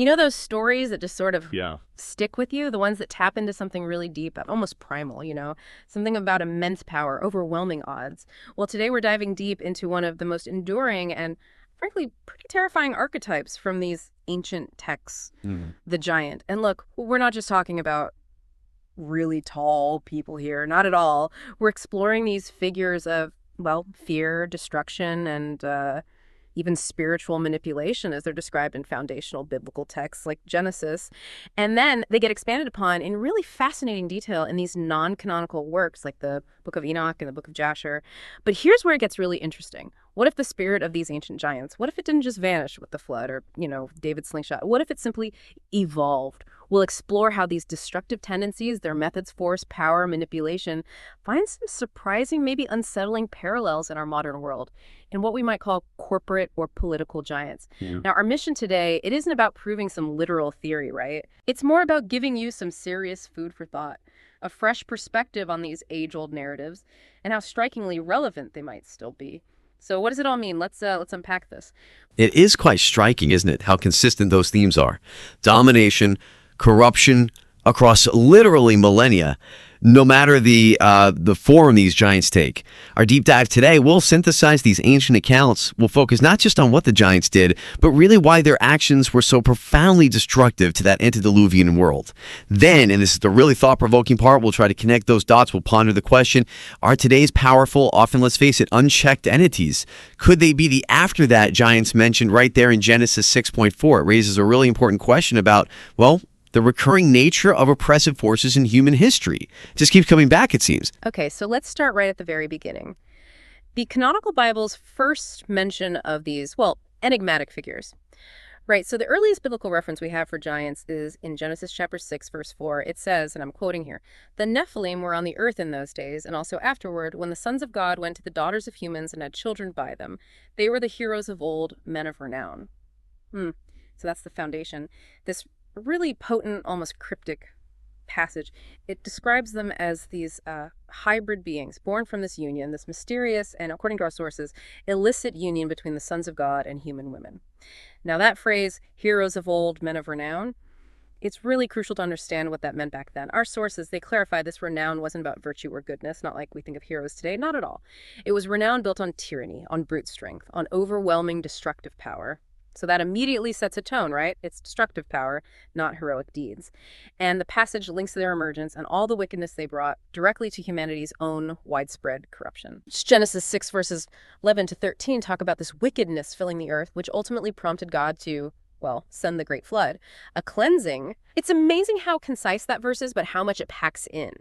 You know those stories that just sort of Yeah. stick with you? The ones that tap into something really deep, almost primal, Something about immense power, overwhelming odds. Well, today we're diving deep into one of the most enduring and, frankly, pretty terrifying archetypes from these ancient texts, the giant. And look, we're not just talking about really tall people here, not at all. We're exploring these figures of, well, fear, destruction, and even spiritual manipulation as they're described in foundational biblical texts like Genesis. And then they get expanded upon in really fascinating detail in these non-canonical works like the Book of Enoch and the Book of Jasher. But here's where it gets really interesting. What if the spirit of these ancient giants, what if it didn't just vanish with the flood or, David's slingshot? What if it simply evolved? We'll explore how these destructive tendencies, their methods, force, power, manipulation, find some surprising, maybe unsettling parallels in our modern world in what we might call corporate or political giants. Yeah. Now, our mission today, it isn't about proving some literal theory, right? It's more about giving you some serious food for thought, a fresh perspective on these age-old narratives, and how strikingly relevant they might still be. So what does it all mean? Let's unpack this. It is quite striking, isn't it, how consistent those themes are. Domination, corruption across literally millennia, no matter the form these giants take. Our deep dive today will synthesize these ancient accounts. We'll focus not just on what the giants did, but really why their actions were so profoundly destructive to that antediluvian world. Then, and this is the really thought-provoking part, we'll try to connect those dots. We'll ponder the question, are today's powerful, often, let's face it, unchecked entities? Could they be the after that giants mentioned right there in Genesis 6.4? It raises a really important question about, well, the recurring nature of oppressive forces in human history. It just keeps coming back, it seems. Okay, so let's start right at the very beginning. The canonical Bible's first mention of these, well, enigmatic figures. Right, so the earliest biblical reference we have for giants is in Genesis chapter 6, verse 4. It says, and I'm quoting here, "The Nephilim were on the earth in those days, and also afterward, when the sons of God went to the daughters of humans and had children by them. They were the heroes of old, men of renown." So that's the foundation. This really potent, almost cryptic passage. It describes them as these hybrid beings born from this union, this mysterious and, according to our sources, illicit union between the sons of God and human women. Now that phrase, heroes of old, men of renown, it's really crucial to understand what that meant back then. Our sources, they clarify this renown wasn't about virtue or goodness, not like we think of heroes today, not at all. It was renown built on tyranny, on brute strength, on overwhelming destructive power. So that immediately sets a tone, right? It's destructive power, not heroic deeds. And the passage links their emergence and all the wickedness they brought directly to humanity's own widespread corruption. Genesis 6 verses 11 to 13 talk about this wickedness filling the earth, which ultimately prompted God to, well, send the great flood, a cleansing. It's amazing how concise that verse is, but how much it packs in.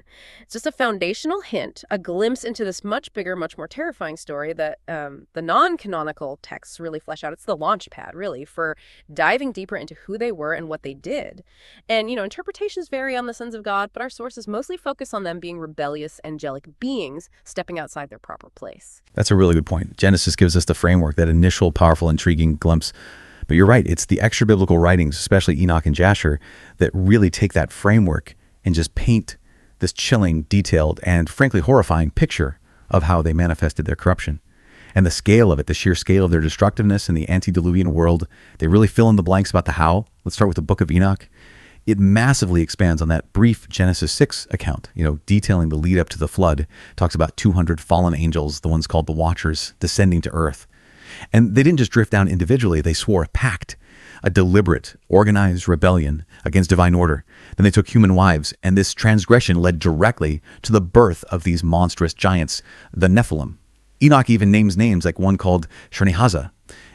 It's just a foundational hint, a glimpse into this much bigger, much more terrifying story that the non-canonical texts really flesh out. It's the launch pad, really, for diving deeper into who they were and what they did. And, interpretations vary on the sons of God, but our sources mostly focus on them being rebellious, angelic beings stepping outside their proper place. That's a really good point. Genesis gives us the framework, that initial, powerful, intriguing glimpse. But you're right, it's the extra-biblical writings, especially Enoch and Jasher, that really take that framework and just paint this chilling, detailed, and frankly horrifying picture of how they manifested their corruption. And the scale of it, the sheer scale of their destructiveness in the antediluvian world, they really fill in the blanks about the how. Let's start with the Book of Enoch. It massively expands on that brief Genesis 6 account, detailing the lead up to the flood. It talks about 200 fallen angels, the ones called the Watchers, descending to earth. And they didn't just drift down individually, they swore a pact, a deliberate, organized rebellion against divine order. Then they took human wives, and this transgression led directly to the birth of these monstrous giants, the Nephilim. Enoch even names names like one called Shernihazah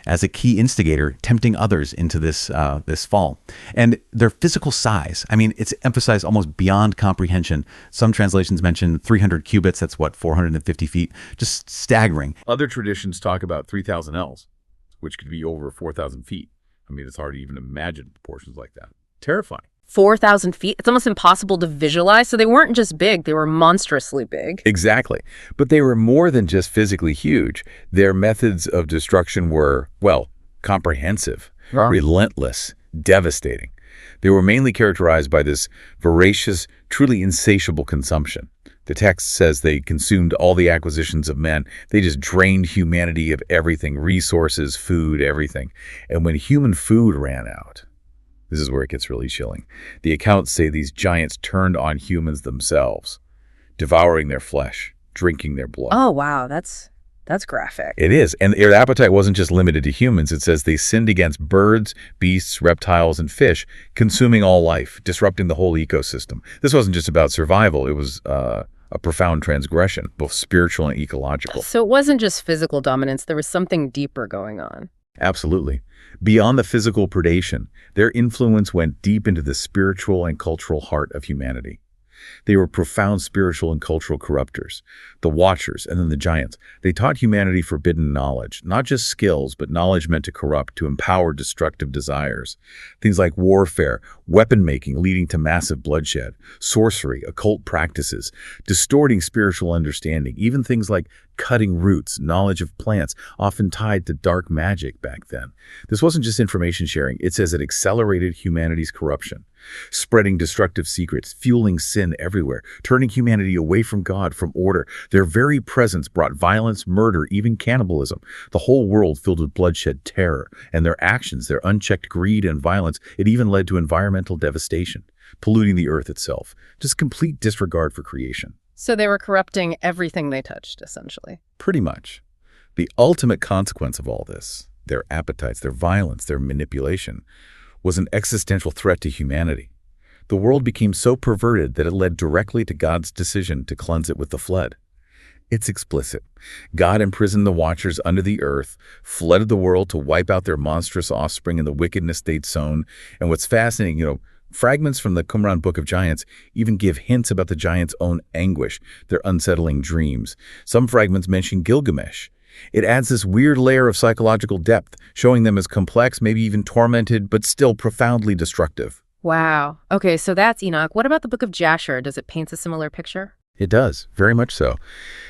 as a key instigator, tempting others into this fall. And their physical size, it's emphasized almost beyond comprehension. Some translations mention 300 cubits, that's 450 feet, just staggering. Other traditions talk about 3,000 ells, which could be over 4,000 feet. It's hard to even imagine proportions like that. Terrifying. 4,000 feet? It's almost impossible to visualize. So they weren't just big, they were monstrously big. Exactly. But they were more than just physically huge. Their methods of destruction were, well, comprehensive, relentless, devastating. They were mainly characterized by this voracious, truly insatiable consumption. The text says they consumed all the acquisitions of men. They just drained humanity of everything, resources, food, everything. And when human food ran out, This is where it gets really chilling. The accounts say these giants turned on humans themselves, devouring their flesh, drinking their blood. Oh, wow. That's graphic. It is. And their appetite wasn't just limited to humans. It says they sinned against birds, beasts, reptiles, and fish, consuming all life, disrupting the whole ecosystem. This wasn't just about survival. It was a profound transgression, both spiritual and ecological. So it wasn't just physical dominance. There was something deeper going on. Absolutely. Beyond the physical predation, their influence went deep into the spiritual and cultural heart of humanity. They were profound spiritual and cultural corruptors, the Watchers, and then the Giants. They taught humanity forbidden knowledge, not just skills, but knowledge meant to corrupt, to empower destructive desires. Things like warfare, weapon making leading to massive bloodshed, sorcery, occult practices, distorting spiritual understanding, even things like cutting roots, knowledge of plants, often tied to dark magic back then. This wasn't just information sharing. It says it accelerated humanity's corruption, spreading destructive secrets, fueling sin everywhere, turning humanity away from God, from order. Their very presence brought violence, murder, even cannibalism. The whole world filled with bloodshed, terror, and their actions, their unchecked greed and violence, it even led to environmental devastation, polluting the earth itself. Just complete disregard for creation. So they were corrupting everything they touched, essentially. Pretty much. The ultimate consequence of all this, their appetites, their violence, their manipulation, was an existential threat to humanity. The world became so perverted that it led directly to God's decision to cleanse it with the flood. It's explicit. God imprisoned the Watchers under the earth, flooded the world to wipe out their monstrous offspring and the wickedness they'd sown. And what's fascinating, fragments from the Qumran Book of Giants even give hints about the giants' own anguish, their unsettling dreams. Some fragments mention Gilgamesh. It adds this weird layer of psychological depth, showing them as complex, maybe even tormented, but still profoundly destructive. Wow. Okay, so that's Enoch. What about the Book of Jasher? Does it paint a similar picture? It does, very much so.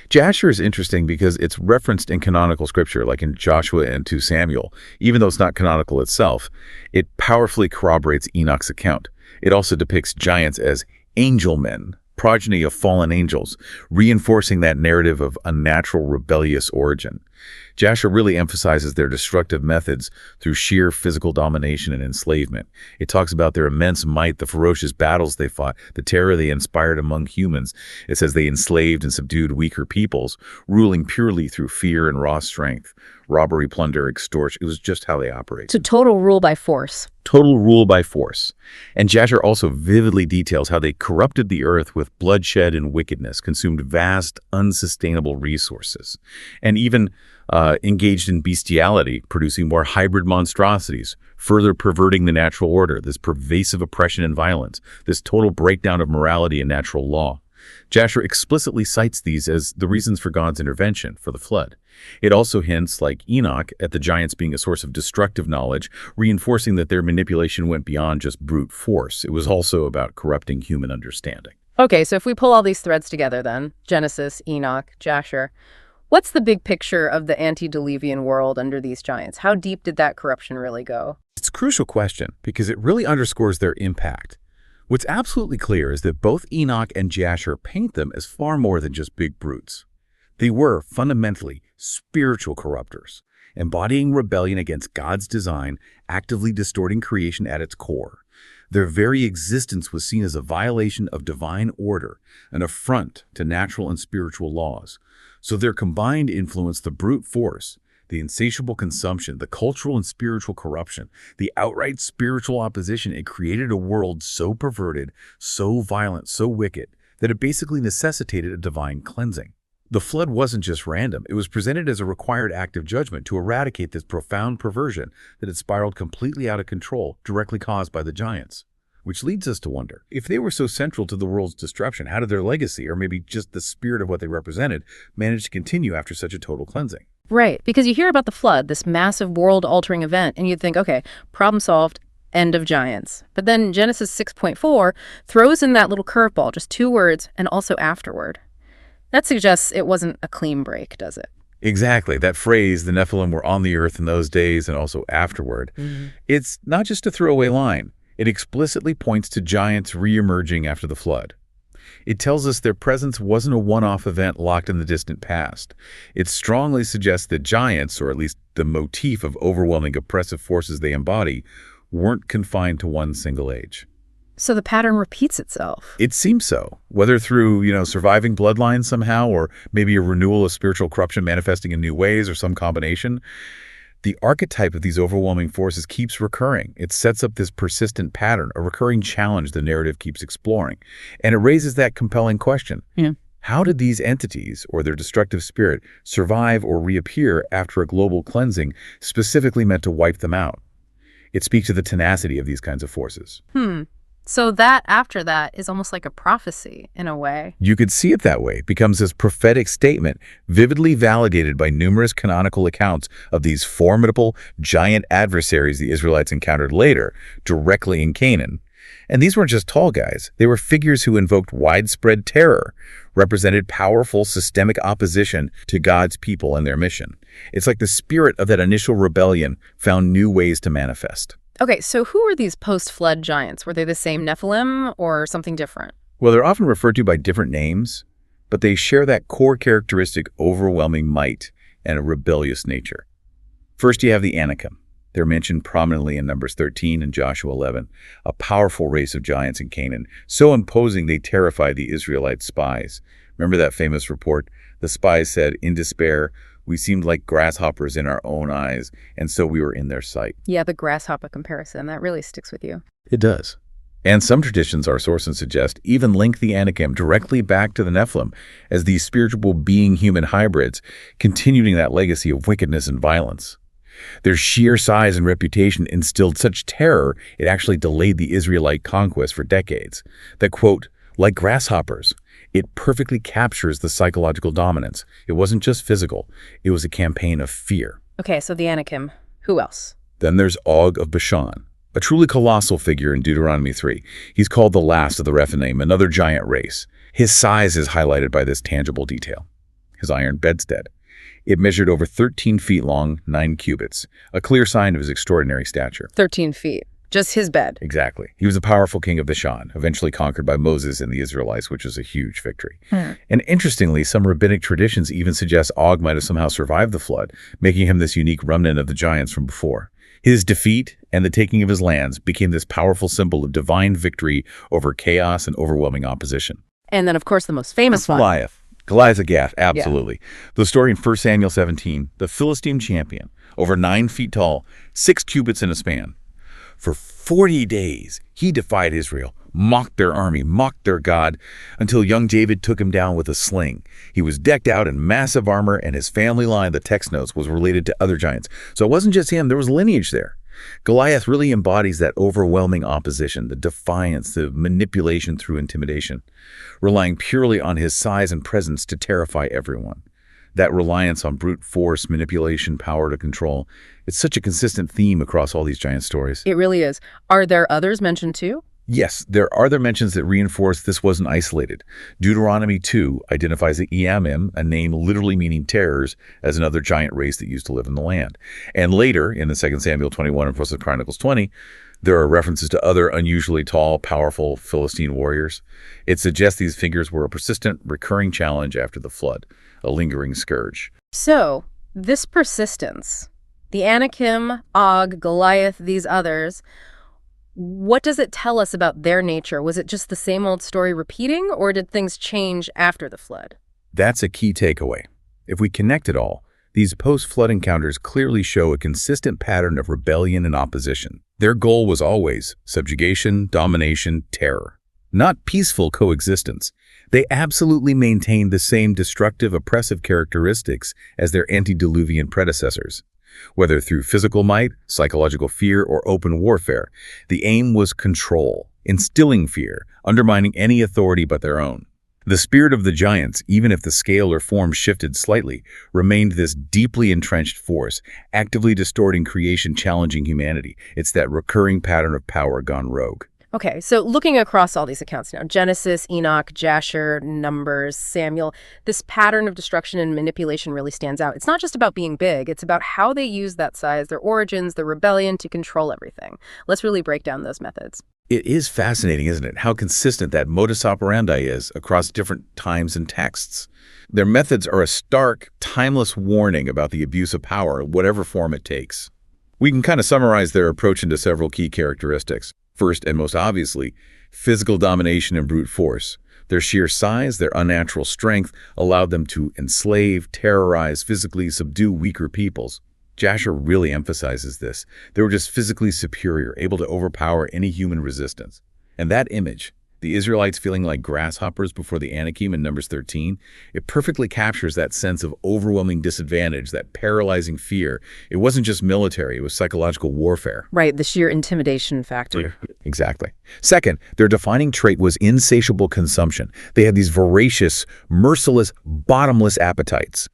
Jasher is interesting because it's referenced in canonical scripture, like in Joshua and 2 Samuel. Even though it's not canonical itself, it powerfully corroborates Enoch's account. It also depicts giants as angel men, progeny of fallen angels, reinforcing that narrative of unnatural, rebellious origin. Jasher really emphasizes their destructive methods through sheer physical domination and enslavement. It talks about their immense might, the ferocious battles they fought, the terror they inspired among humans. It says they enslaved and subdued weaker peoples, ruling purely through fear and raw strength. Robbery, plunder, extortion. It was just how they operated. So total rule by force. Total rule by force. And Jasher also vividly details how they corrupted the earth with bloodshed and wickedness, consumed vast, unsustainable resources, and even engaged in bestiality, producing more hybrid monstrosities, further perverting the natural order, this pervasive oppression and violence, this total breakdown of morality and natural law. Jasher explicitly cites these as the reasons for God's intervention, for the flood. It also hints, like Enoch, at the giants being a source of destructive knowledge, reinforcing that their manipulation went beyond just brute force. It was also about corrupting human understanding. Okay, so if we pull all these threads together then, Genesis, Enoch, Jasher, what's the big picture of the antediluvian world under these giants? How deep did that corruption really go? It's a crucial question because it really underscores their impact. What's absolutely clear is that both Enoch and Jasher paint them as far more than just big brutes. They were fundamentally spiritual corruptors, embodying rebellion against God's design, actively distorting creation at its core. Their very existence was seen as a violation of divine order, an affront to natural and spiritual laws. So their combined influence, the brute force, the insatiable consumption, the cultural and spiritual corruption, the outright spiritual opposition, it created a world so perverted, so violent, so wicked, that it basically necessitated a divine cleansing. The flood wasn't just random. It was presented as a required act of judgment to eradicate this profound perversion that had spiraled completely out of control, directly caused by the giants. Which leads us to wonder, if they were so central to the world's destruction, how did their legacy, or maybe just the spirit of what they represented, manage to continue after such a total cleansing? Right, because you hear about the flood, this massive world-altering event, and you'd think, okay, problem solved, end of giants. But then Genesis 6.4 throws in that little curveball, just 2 words, and also afterward. That suggests it wasn't a clean break, does it? Exactly. That phrase, the Nephilim were on the earth in those days and also afterward, it's not just a throwaway line. It explicitly points to giants re-emerging after the flood. It tells us their presence wasn't a one-off event locked in the distant past. It strongly suggests that giants, or at least the motif of overwhelming oppressive forces they embody, weren't confined to one single age. So the pattern repeats itself. It seems so, whether through, surviving bloodlines somehow, or maybe a renewal of spiritual corruption manifesting in new ways, or some combination. The archetype of these overwhelming forces keeps recurring. It sets up this persistent pattern, a recurring challenge the narrative keeps exploring. And it raises that compelling question. Yeah. How did these entities, or their destructive spirit, survive or reappear after a global cleansing specifically meant to wipe them out? It speaks to the tenacity of these kinds of forces. So that after that is almost like a prophecy in a way. You could see it that way. It becomes this prophetic statement, vividly validated by numerous canonical accounts of these formidable, giant adversaries the Israelites encountered later, directly in Canaan. And these weren't just tall guys. They were figures who invoked widespread terror, represented powerful systemic opposition to God's people and their mission. It's like the spirit of that initial rebellion found new ways to manifest. Okay, so who are these post-flood giants? Were they the same Nephilim or something different? Well, they're often referred to by different names, but they share that core characteristic, overwhelming might and a rebellious nature. First, you have the Anakim. They're mentioned prominently in Numbers 13 and Joshua 11, a powerful race of giants in Canaan, so imposing they terrified the Israelite spies. Remember that famous report? The spies said, in despair, we seemed like grasshoppers in our own eyes, and so we were in their sight. Yeah, the grasshopper comparison, that really sticks with you. It does. And some traditions, our sources suggest, even link the Anakim directly back to the Nephilim as these spiritual being-human hybrids, continuing that legacy of wickedness and violence. Their sheer size and reputation instilled such terror it actually delayed the Israelite conquest for decades. That, quote, like grasshoppers, it perfectly captures the psychological dominance. It wasn't just physical. It was a campaign of fear. Okay, so the Anakim. Who else? Then there's Og of Bashan, a truly colossal figure in Deuteronomy 3. He's called the last of the Rephaim, another giant race. His size is highlighted by this tangible detail, his iron bedstead. It measured over 13 feet long, 9 cubits, a clear sign of his extraordinary stature. 13 feet. Just his bed. Exactly. He was a powerful king of Bashan, eventually conquered by Moses and the Israelites, which was a huge victory. And interestingly, some rabbinic traditions even suggest Og might have somehow survived the flood, making him this unique remnant of the giants from before. His defeat and the taking of his lands became this powerful symbol of divine victory over chaos and overwhelming opposition. And then, of course, the most famous one. Goliath of Gath, absolutely. Yeah. The story in 1 Samuel 17, the Philistine champion, over 9 feet tall, 6 cubits in a span. For 40 days, he defied Israel, mocked their army, mocked their God, until young David took him down with a sling. He was decked out in massive armor, and his family line, the text notes, was related to other giants. So it wasn't just him, there was lineage there. Goliath really embodies that overwhelming opposition, the defiance, the manipulation through intimidation, relying purely on his size and presence to terrify everyone. That reliance on brute force, manipulation, power to control, it's such a consistent theme across all these giant stories. It really is. Are there others mentioned too? Yes, there are other mentions that reinforce this wasn't isolated. Deuteronomy 2 identifies the Eamim, a name literally meaning terrors, as another giant race that used to live in the land. And later, in the 2 Samuel 21 and 1 Chronicles 20, there are references to other unusually tall, powerful Philistine warriors. It suggests these figures were a persistent, recurring challenge after the flood, a lingering scourge. So, this persistence, the Anakim, Og, Goliath, these others, what does it tell us about their nature? Was it just the same old story repeating, or did things change after the flood? That's a key takeaway. If we connect it all, these post-flood encounters clearly show a consistent pattern of rebellion and opposition. Their goal was always subjugation, domination, terror, not peaceful coexistence. They absolutely maintained the same destructive, oppressive characteristics as their antediluvian predecessors. Whether through physical might, psychological fear, or open warfare, the aim was control, instilling fear, undermining any authority but their own. The spirit of the giants, even if the scale or form shifted slightly, remained this deeply entrenched force, actively distorting creation, challenging humanity. It's that recurring pattern of power gone rogue. Okay, so looking across all these accounts now, Genesis, Enoch, Jasher, Numbers, Samuel, this pattern of destruction and manipulation really stands out. It's not just about being big, it's about how they use that size, their origins, their rebellion to control everything. Let's really break down those methods. It is fascinating, isn't it, how consistent that modus operandi is across different times and texts. Their methods are a stark, timeless warning about the abuse of power, whatever form it takes. We can kind of summarize their approach into several key characteristics. First, and most obviously, physical domination and brute force. Their sheer size, their unnatural strength, allowed them to enslave, terrorize, physically subdue weaker peoples. Jasher really emphasizes this. They were just physically superior, able to overpower any human resistance. And that image, the Israelites feeling like grasshoppers before the Anakim in Numbers 13, it perfectly captures that sense of overwhelming disadvantage, that paralyzing fear. It wasn't just military, it was psychological warfare. Right, the sheer intimidation factor. Exactly. Second, their defining trait was insatiable consumption. They had these voracious, merciless, bottomless appetites.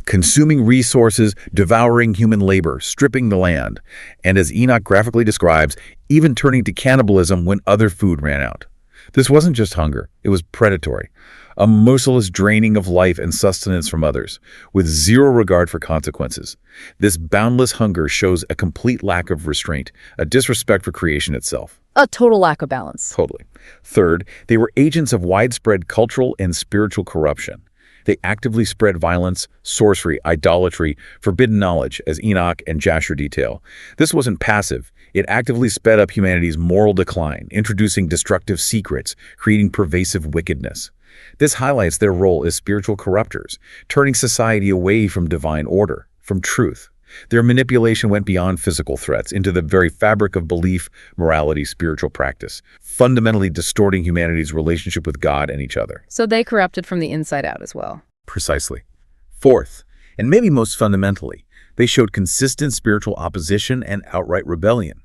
Consuming resources, devouring human labor, stripping the land, and as Enoch graphically describes, even turning to cannibalism when other food ran out. This wasn't just hunger, it was predatory, a merciless draining of life and sustenance from others, with zero regard for consequences. This boundless hunger shows a complete lack of restraint, a disrespect for creation itself. A total lack of balance. Totally. Third, they were agents of widespread cultural and spiritual corruption. They actively spread violence, sorcery, idolatry, forbidden knowledge, as Enoch and Jasher detail. This wasn't passive. It actively sped up humanity's moral decline, introducing destructive secrets, creating pervasive wickedness. This highlights their role as spiritual corruptors, turning society away from divine order, from truth. Their manipulation went beyond physical threats into the very fabric of belief, morality, spiritual practice, fundamentally distorting humanity's relationship with God and each other. So they corrupted from the inside out as well. Precisely. Fourth, and maybe most fundamentally, they showed consistent spiritual opposition and outright rebellion.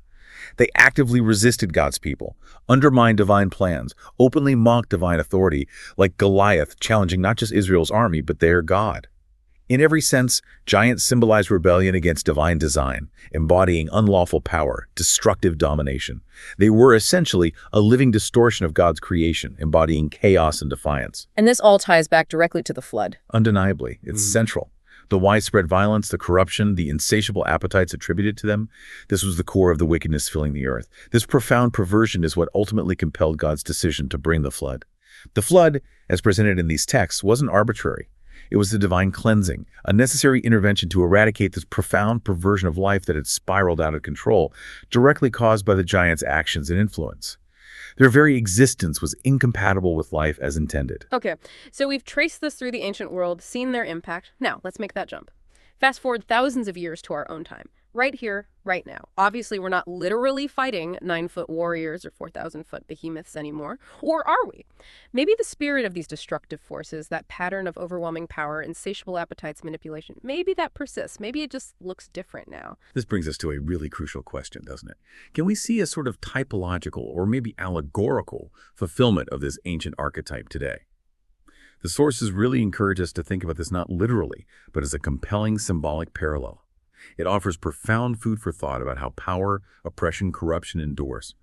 They actively resisted God's people, undermined divine plans, openly mocked divine authority, like Goliath challenging not just Israel's army, but their God. In every sense, giants symbolize rebellion against divine design, embodying unlawful power, destructive domination. They were essentially a living distortion of God's creation, embodying chaos and defiance. And this all ties back directly to the flood. Undeniably, it's central. The widespread violence, the corruption, the insatiable appetites attributed to them, this was the core of the wickedness filling the earth. This profound perversion is what ultimately compelled God's decision to bring the flood. The flood, as presented in these texts, wasn't arbitrary. It was the divine cleansing, a necessary intervention to eradicate this profound perversion of life that had spiraled out of control, directly caused by the giants' actions and influence. Their very existence was incompatible with life as intended. Okay, so we've traced this through the ancient world, seen their impact. Now, let's make that jump. Fast forward thousands of years to our own time. Right here, right now. Obviously, we're not literally fighting 9-foot warriors or 4,000-foot behemoths anymore. Or are we? Maybe the spirit of these destructive forces, that pattern of overwhelming power, insatiable appetites, manipulation, maybe that persists. Maybe it just looks different now. This brings us to a really crucial question, doesn't it? Can we see a sort of typological or maybe allegorical fulfillment of this ancient archetype today? The sources really encourage us to think about this not literally, but as a compelling symbolic parallel. It offers profound food for thought about how power, oppression, corruption endures.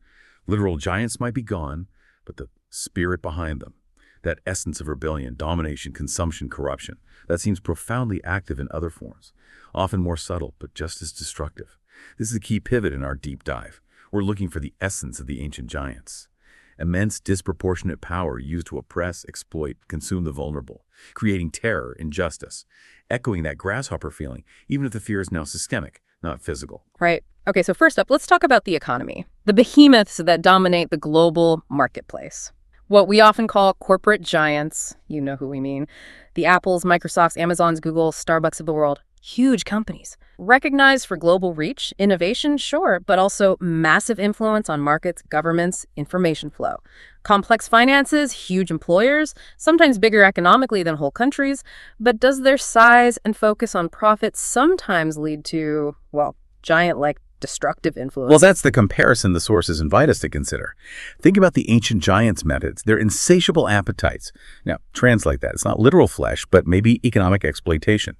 Literal giants might be gone, but the spirit behind them, that essence of rebellion, domination, consumption, corruption, that seems profoundly active in other forms, often more subtle, but just as destructive. This is a key pivot in our deep dive. We're looking for the essence of the ancient giants. Immense, disproportionate power used to oppress, exploit, consume the vulnerable, creating terror, injustice, echoing that grasshopper feeling, even if the fear is now systemic, not physical. Right. Okay, so first up, let's talk about the economy. The behemoths that dominate the global marketplace. What we often call corporate giants, you know who we mean. The Apples, Microsofts, Amazons, Google, Starbucks of the world. Huge companies. Recognized for global reach, innovation, sure, but also massive influence on markets, governments, information flow. Complex finances, huge employers, sometimes bigger economically than whole countries, but does their size and focus on profit sometimes lead to, well, giant-like destructive influence? Well, that's the comparison the sources invite us to consider. Think about the ancient giants' methods, their insatiable appetites. Now, translate that. It's not literal flesh, but maybe economic exploitation.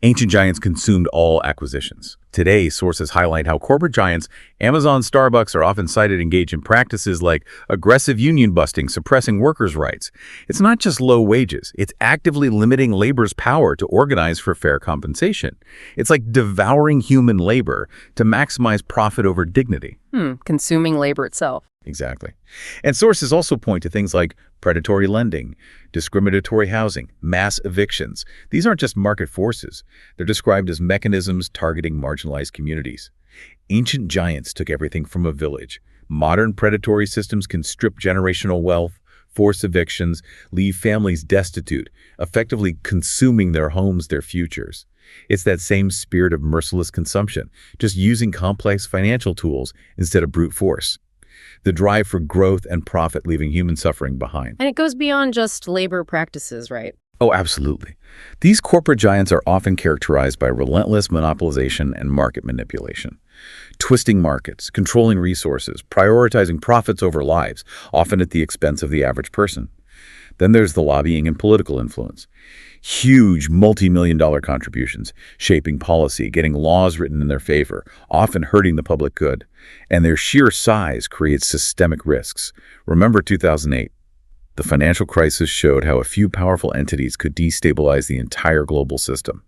Ancient giants consumed all acquisitions. Today, sources highlight how corporate giants, Amazon, Starbucks, are often cited engage in practices like aggressive union busting, suppressing workers' rights. It's not just low wages. It's actively limiting labor's power to organize for fair compensation. It's like devouring human labor to maximize profit over dignity. Consuming labor itself. Exactly. And sources also point to things like predatory lending, discriminatory housing, mass evictions. These aren't just market forces. They're described as mechanisms targeting marginalized communities. Ancient giants took everything from a village. Modern predatory systems can strip generational wealth, force evictions, leave families destitute, effectively consuming their homes, their futures. It's that same spirit of merciless consumption, just using complex financial tools instead of brute force. The drive for growth and profit leaving human suffering behind. And it goes beyond just labor practices, right? Oh, absolutely. These corporate giants are often characterized by relentless monopolization and market manipulation. Twisting markets, controlling resources, prioritizing profits over lives, often at the expense of the average person. Then there's the lobbying and political influence. Huge multi-million-dollar contributions, shaping policy, getting laws written in their favor, often hurting the public good. And their sheer size creates systemic risks. Remember 2008. The financial crisis showed how a few powerful entities could destabilize the entire global system.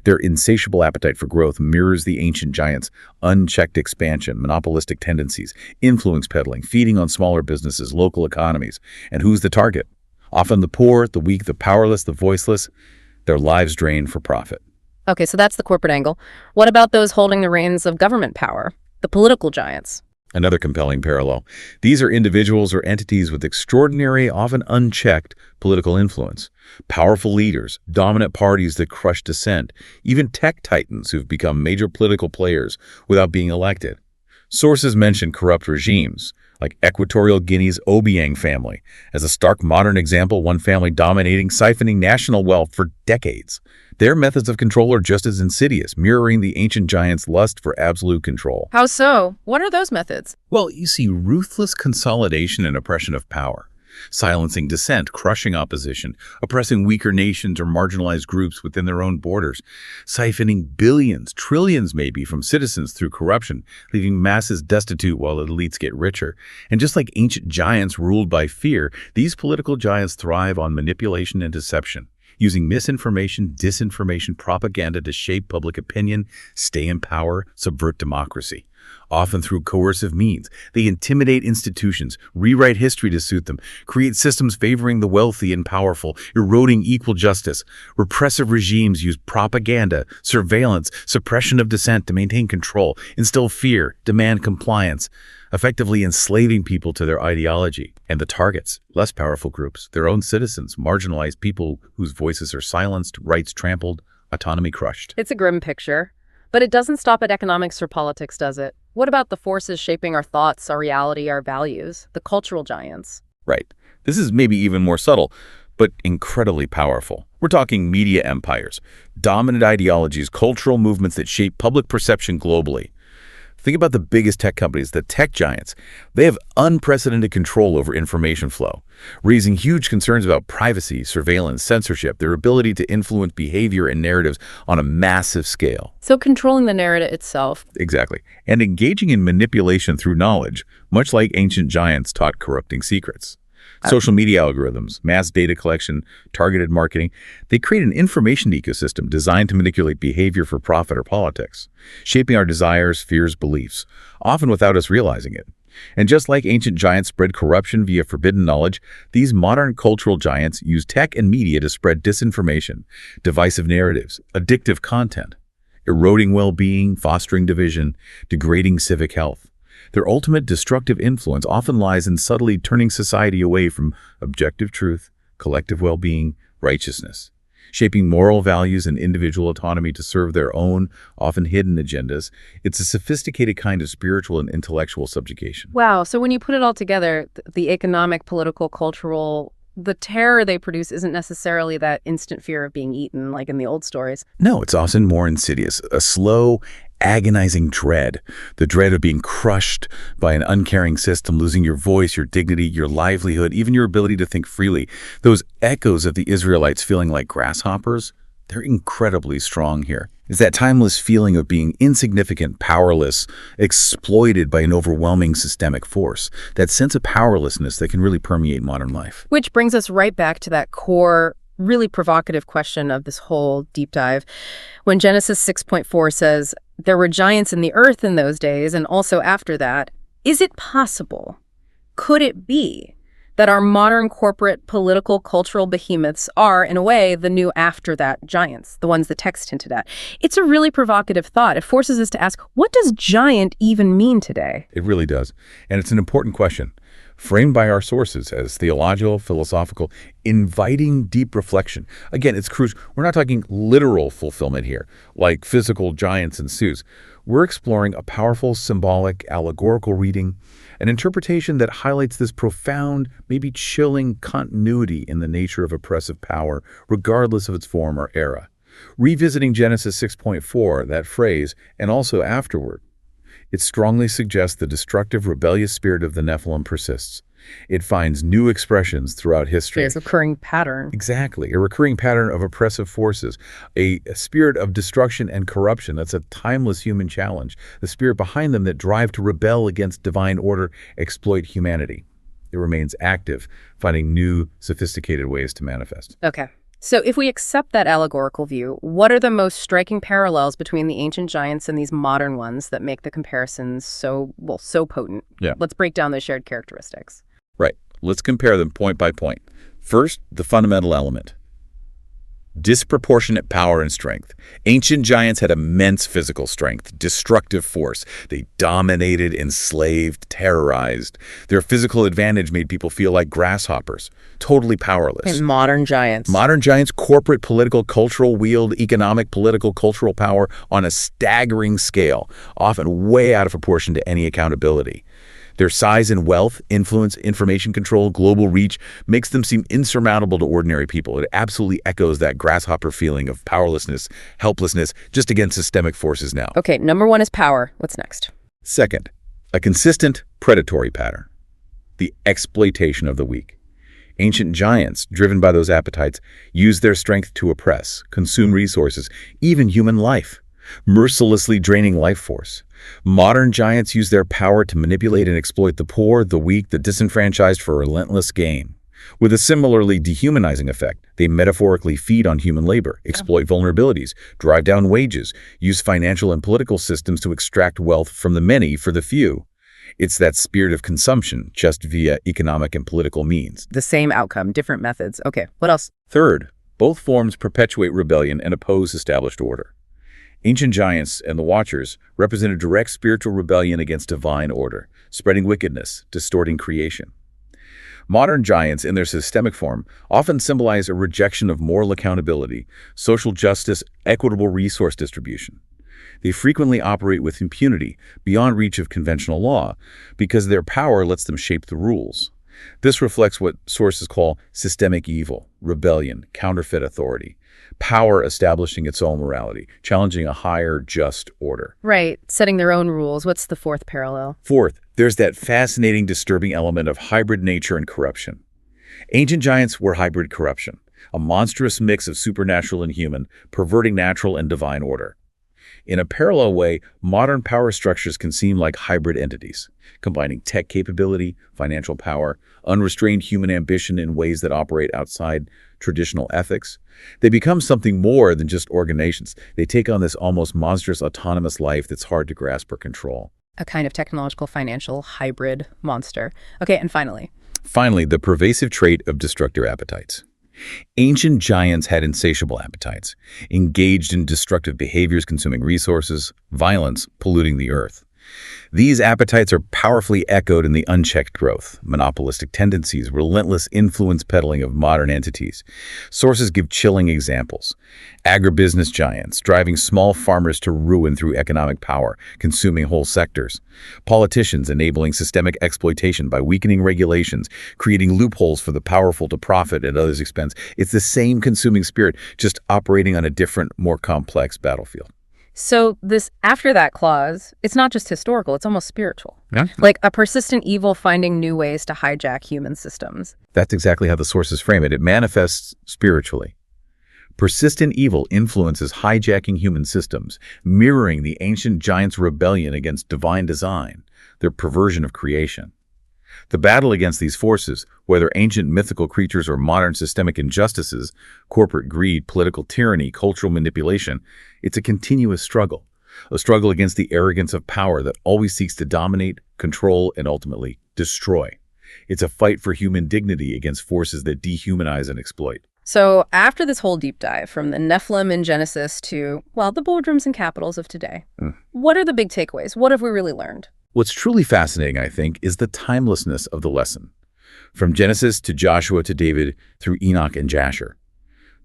Their insatiable appetite for growth mirrors the ancient giants' unchecked expansion, monopolistic tendencies, influence peddling, feeding on smaller businesses, local economies. And who's the target? Often the poor, the weak, the powerless, the voiceless, their lives drained for profit. Okay, so that's the corporate angle. What about those holding the reins of government power, the political giants? Another compelling parallel. These are individuals or entities with extraordinary, often unchecked, political influence. Powerful leaders, dominant parties that crush dissent, even tech titans who've become major political players without being elected. Sources mention corrupt regimes, like Equatorial Guinea's Obiang family, as a stark modern example, one family dominating, siphoning national wealth for decades. Their methods of control are just as insidious, mirroring the ancient giants' lust for absolute control. How so? What are those methods? Well, you see ruthless consolidation and oppression of power, silencing dissent, crushing opposition, oppressing weaker nations or marginalized groups within their own borders, siphoning billions, trillions maybe, from citizens through corruption, leaving masses destitute while elites get richer. And just like ancient giants ruled by fear, these political giants thrive on manipulation and deception, using misinformation, disinformation, propaganda to shape public opinion, stay in power, subvert democracy. Often through coercive means, they intimidate institutions, rewrite history to suit them, create systems favoring the wealthy and powerful, eroding equal justice. Repressive regimes use propaganda, surveillance, suppression of dissent to maintain control, instill fear, demand compliance, effectively enslaving people to their ideology. And the targets, less powerful groups, their own citizens, marginalized people whose voices are silenced, rights trampled, autonomy crushed. It's a grim picture. But it doesn't stop at economics or politics, does it? What about the forces shaping our thoughts, our reality, our values, the cultural giants? Right. This is maybe even more subtle, but incredibly powerful. We're talking media empires, dominant ideologies, cultural movements that shape public perception globally. Think about the biggest tech companies, the tech giants. They have unprecedented control over information flow, raising huge concerns about privacy, surveillance, censorship, their ability to influence behavior and narratives on a massive scale. So controlling the narrative itself. Exactly. And engaging in manipulation through knowledge, much like ancient giants taught corrupting secrets. Social media algorithms, mass data collection, targeted marketing, they create an information ecosystem designed to manipulate behavior for profit or politics, shaping our desires, fears, beliefs, often without us realizing it. And just like ancient giants spread corruption via forbidden knowledge, these modern cultural giants use tech and media to spread disinformation, divisive narratives, addictive content, eroding well-being, fostering division, degrading civic health. Their ultimate destructive influence often lies in subtly turning society away from objective truth, collective well-being, righteousness, shaping moral values and individual autonomy to serve their own, often hidden agendas. It's a sophisticated kind of spiritual and intellectual subjugation. Wow, so when you put it all together, the economic, political, cultural, the terror they produce isn't necessarily that instant fear of being eaten like in the old stories. No, it's often more insidious, a slow, agonizing dread, the dread of being crushed by an uncaring system, losing your voice, your dignity, your livelihood, even your ability to think freely. Those echoes of the Israelites feeling like grasshoppers, they're incredibly strong here. It's that timeless feeling of being insignificant, powerless, exploited by an overwhelming systemic force, that sense of powerlessness that can really permeate modern life. Which brings us right back to that core, really provocative question of this whole deep dive. When Genesis 6.4 says, there were giants in the earth in those days and also after that, is it possible? Could it be that our modern corporate, political, cultural behemoths are, in a way, the new after that giants, the ones the text hinted at. It's a really provocative thought. It forces us to ask, what does giant even mean today? It really does. And it's an important question, framed by our sources as theological, philosophical, inviting deep reflection. Again, it's crucial. We're not talking literal fulfillment here, like physical giants and Zeus. We're exploring a powerful, symbolic, allegorical reading, an interpretation that highlights this profound, maybe chilling continuity in the nature of oppressive power, regardless of its form or era. Revisiting Genesis 6.4, that phrase, and also afterward, it strongly suggests the destructive, rebellious spirit of the Nephilim persists. It finds new expressions throughout history. There's a recurring pattern. Exactly. A recurring pattern of oppressive forces, a spirit of destruction and corruption. That's a timeless human challenge. The spirit behind them that drive to rebel against divine order, exploit humanity. It remains active, finding new, sophisticated ways to manifest. Okay. So if we accept that allegorical view, what are the most striking parallels between the ancient giants and these modern ones that make the comparisons so potent? Yeah. Let's break down those shared characteristics. Right. Let's compare them point by point. First, the fundamental element. Disproportionate power and strength. Ancient giants had immense physical strength, destructive force. They dominated, enslaved, terrorized. Their physical advantage made people feel like grasshoppers, totally powerless. And modern giants. Modern giants, corporate, political, cultural, wield economic, political, cultural power on a staggering scale, often way out of proportion to any accountability. Their size and wealth, influence, information control, global reach makes them seem insurmountable to ordinary people. It absolutely echoes that grasshopper feeling of powerlessness, helplessness, just against systemic forces now. Okay, number one is power. What's next? Second, a consistent predatory pattern. The exploitation of the weak. Ancient giants, driven by those appetites, use their strength to oppress, consume resources, even human life, mercilessly draining life force. Modern giants use their power to manipulate and exploit the poor, the weak, the disenfranchised for relentless gain. With a similarly dehumanizing effect, they metaphorically feed on human labor, exploit vulnerabilities, drive down wages, use financial and political systems to extract wealth from the many for the few. It's that spirit of consumption, just via economic and political means. The same outcome, different methods. Okay, what else? Third, both forms perpetuate rebellion and oppose established order. Ancient giants and the Watchers represented direct spiritual rebellion against divine order, spreading wickedness, distorting creation. Modern giants, in their systemic form, often symbolize a rejection of moral accountability, social justice, equitable resource distribution. They frequently operate with impunity, beyond reach of conventional law, because their power lets them shape the rules. This reflects what sources call systemic evil, rebellion, counterfeit authority, power establishing its own morality, challenging a higher, just order. Right, setting their own rules. What's the fourth parallel? Fourth, there's that fascinating, disturbing element of hybrid nature and corruption. Ancient giants were hybrid corruption, a monstrous mix of supernatural and human, perverting natural and divine order. In a parallel way, modern power structures can seem like hybrid entities, combining tech capability, financial power, unrestrained human ambition in ways that operate outside traditional ethics. They become something more than just organizations. They take on this almost monstrous autonomous life that's hard to grasp or control. A kind of technological, financial, hybrid monster. Okay, and finally. Finally, the pervasive trait of destructive appetites. Ancient giants had insatiable appetites, engaged in destructive behaviors, consuming resources, violence, polluting the earth. These appetites are powerfully echoed in the unchecked growth, monopolistic tendencies, relentless influence peddling of modern entities. Sources give chilling examples. Agribusiness giants, driving small farmers to ruin through economic power, consuming whole sectors. Politicians enabling systemic exploitation by weakening regulations, creating loopholes for the powerful to profit at others' expense. It's the same consuming spirit, just operating on a different, more complex battlefield. So this after that clause, it's not just historical, it's almost spiritual. Yeah. Like a persistent evil finding new ways to hijack human systems. That's exactly how the sources frame it. It manifests spiritually. Persistent evil influences hijacking human systems, mirroring the ancient giants' rebellion against divine design, their perversion of creation. The battle against these forces, whether ancient mythical creatures or modern systemic injustices, corporate greed, political tyranny, cultural manipulation, it's a continuous struggle. A struggle against the arrogance of power that always seeks to dominate, control, and ultimately destroy. It's a fight for human dignity against forces that dehumanize and exploit. So after this whole deep dive from the Nephilim in Genesis to, well, the boardrooms and capitals of today, what are the big takeaways? What have we really learned? What's truly fascinating, I think, is the timelessness of the lesson. From Genesis to Joshua to David through Enoch and Jasher.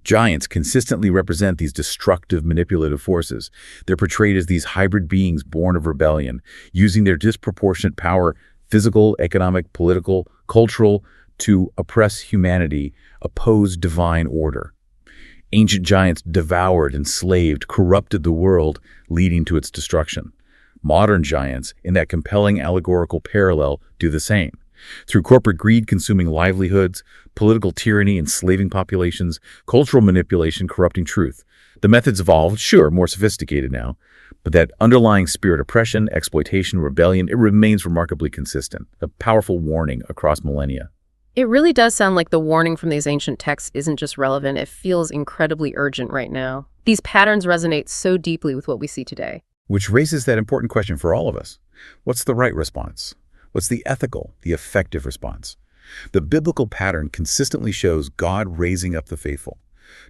Giants consistently represent these destructive, manipulative forces. They're portrayed as these hybrid beings born of rebellion, using their disproportionate power, physical, economic, political, cultural, to oppress humanity, oppose divine order. Ancient giants devoured, enslaved, corrupted the world, leading to its destruction. Modern giants, in that compelling allegorical parallel, do the same. Through corporate greed consuming livelihoods, political tyranny enslaving populations, cultural manipulation corrupting truth. The methods evolved, sure, more sophisticated now, but that underlying spirit oppression, exploitation, rebellion, it remains remarkably consistent, a powerful warning across millennia. It really does sound like the warning from these ancient texts isn't just relevant, it feels incredibly urgent right now. These patterns resonate so deeply with what we see today. Which raises that important question for all of us. What's the right response? What's the ethical, the effective response? The biblical pattern consistently shows God raising up the faithful.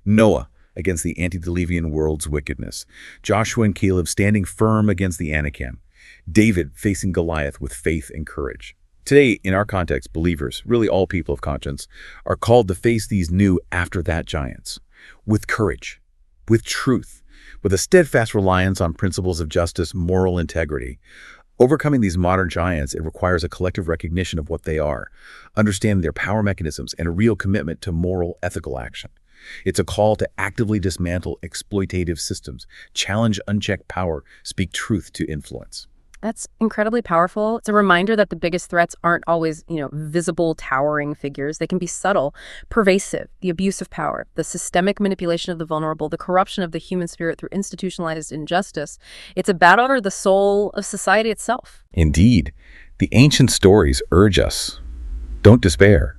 Noah against the antediluvian world's wickedness. Joshua and Caleb standing firm against the Anakim. David facing Goliath with faith and courage. Today, in our context, believers, really all people of conscience, are called to face these new after-that giants with courage, with truth, with a steadfast reliance on principles of justice, moral integrity. Overcoming these modern giants, it requires a collective recognition of what they are, understanding their power mechanisms, and a real commitment to moral, ethical action. It's a call to actively dismantle exploitative systems, challenge unchecked power, speak truth to influence. That's incredibly powerful. It's a reminder that the biggest threats aren't always, visible, towering figures. They can be subtle, pervasive, the abuse of power, the systemic manipulation of the vulnerable, the corruption of the human spirit through institutionalized injustice. It's a battle for the soul of society itself. Indeed, the ancient stories urge us. Don't despair.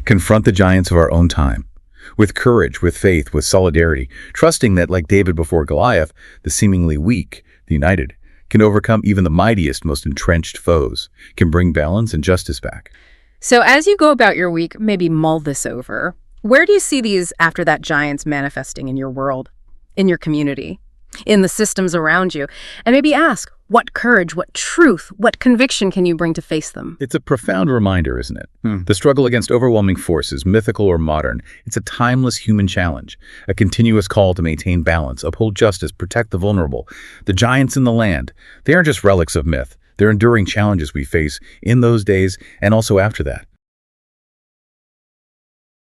Confront the giants of our own time. With courage, with faith, with solidarity, trusting that, like David before Goliath, the seemingly weak, the united, can overcome even the mightiest, most entrenched foes, can bring balance and justice back. So as you go about your week, maybe mull this over. Where do you see these after that giants manifesting in your world, in your community, in the systems around you? And maybe ask, what courage, what truth, what conviction can you bring to face them? It's a profound reminder, isn't it? The struggle against overwhelming forces, mythical or modern, it's a timeless human challenge, a continuous call to maintain balance, uphold justice, protect the vulnerable. The giants in the land, they aren't just relics of myth. They're enduring challenges we face in those days and also after that.